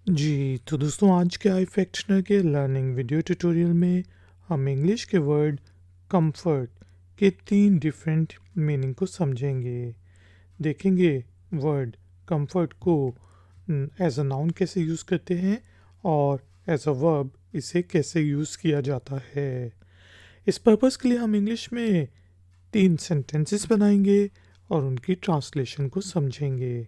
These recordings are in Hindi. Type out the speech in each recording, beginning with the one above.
जी, तो दोस्तों आज के आई फैक्शनर के लर्निंग वीडियो ट्यूटोरियल में हम इंग्लिश के वर्ड कंफर्ट के 3 डिफरेंट मीनिंग को समझेंगे। देखेंगे वर्ड कंफर्ट को एज अ नाउन कैसे यूज़ करते हैं और एज अ वर्ब इसे कैसे यूज़ किया जाता है। इस पर्पस के लिए हम इंग्लिश में 3 सेंटेंसेस बनाएंगे और उनकी ट्रांसलेशन को समझेंगे।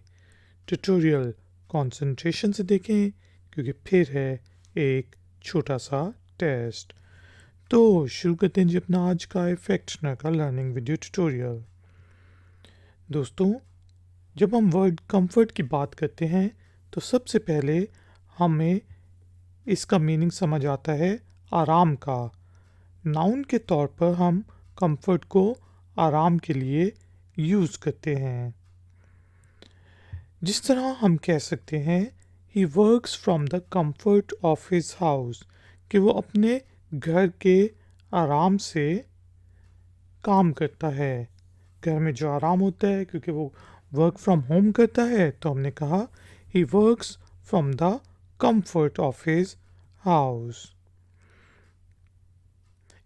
ट्यूटोरियल कंसंट्रेशन से देखें क्योंकि फिर है एक छोटा सा टेस्ट। तो शुरू करते हैं जी अपना आज का इफेक्शनर का लर्निंग वीडियो ट्यूटोरियल। दोस्तों, जब हम वर्ड कंफर्ट की बात करते हैं तो सबसे पहले हमें इसका मीनिंग समझ आता है आराम का। नाउन के तौर पर हम कंफर्ट को आराम के लिए यूज़ करते हैं। जिस तरह हम कह सकते हैं he works from the comfort of his house, कि वो अपने घर के आराम से काम करता है। घर में जो आराम होता है, क्योंकि वो वर्क फ्रॉम होम करता है, तो हमने कहा he works from the comfort of his house.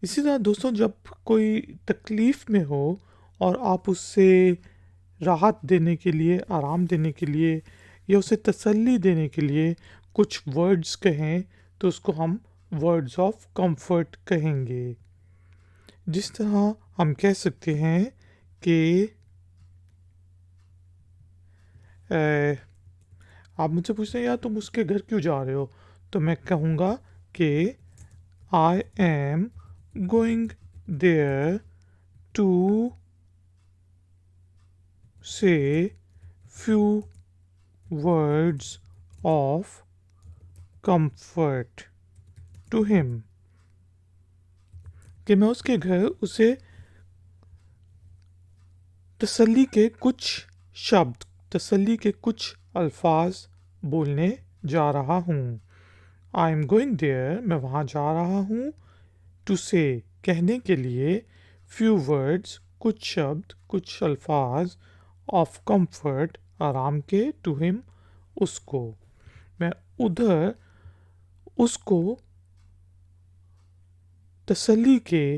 इसी तरह दोस्तों, जब कोई तकलीफ़ में हो और आप उससे राहत देने के लिए, आराम देने के लिए या उसे तसल्ली देने के लिए कुछ वर्ड्स कहें तो उसको हम वर्ड्स ऑफ कंफर्ट कहेंगे। जिस तरह हम कह सकते हैं कि आप मुझसे पूछते हैं यार तुम उसके घर क्यों जा रहे हो, तो मैं कहूँगा कि I am going there to say few words of comfort to him, कि मैं उसके घर उसे तसल्ली के कुछ शब्द, तसल्ली के कुछ अल्फाज बोलने जा रहा हूँ। आई एम गोइंग देयर, मैं वहाँ जा रहा हूँ, टू से कहने के लिए, फ्यू वर्ड्स कुछ शब्द, कुछ अल्फाज, ऑफ कंफर्ट आराम के, टू हिम उसको। मैं उधर उसको तसल्ली के,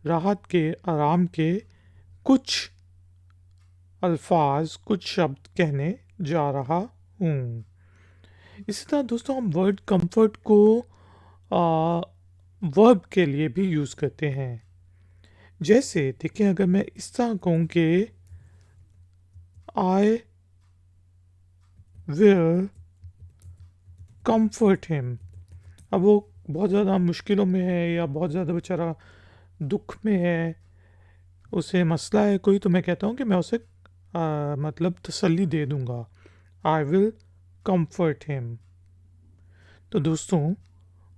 राहत के, आराम के कुछ अल्फाज, कुछ शब्द कहने जा रहा हूँ। इसी तरह दोस्तों, हम वर्ड कंफर्ट को वर्ब के लिए भी यूज़ करते हैं। जैसे देखिए, अगर मैं इस तरह कहूँ कि आई विल कंफर्ट हिम, अब वो बहुत ज़्यादा मुश्किलों में है या बहुत ज़्यादा बेचारा दुख में है, उसे मसला है कोई, तो मैं कहता हूँ कि मैं उसे मतलब तसल्ली दे दूँगा। I will comfort him. तो दोस्तों,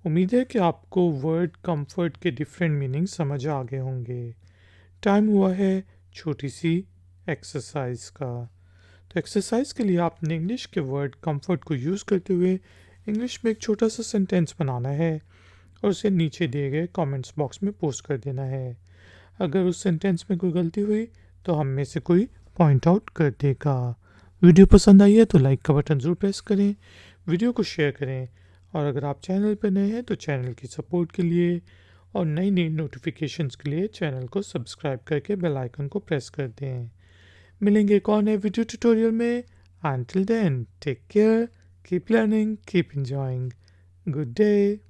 उम्मीद है कि आपको वर्ड कंफर्ट के डिफरेंट मीनिंग समझ आ गए होंगे। टाइम हुआ है छोटी सी एक्सरसाइज का। तो एक्सरसाइज के लिए आपने इंग्लिश के वर्ड कंफर्ट को यूज़ करते हुए इंग्लिश में एक छोटा सा सेंटेंस बनाना है और उसे नीचे दिए गए कमेंट्स बॉक्स में पोस्ट कर देना है। अगर उस सेंटेंस में कोई गलती हुई तो हम में से कोई पॉइंट आउट कर देगा। वीडियो पसंद आई है तो लाइक का बटन ज़रूर प्रेस करें, वीडियो को शेयर करें, और अगर आप चैनल पर नए हैं तो चैनल की सपोर्ट के लिए और नई नई नोटिफिकेशंस के लिए चैनल को सब्सक्राइब करके बेल आइकन को प्रेस कर दें। मिलेंगे एक और नए वीडियो ट्यूटोरियल में। Until then, take care, keep learning, keep enjoying. Good day.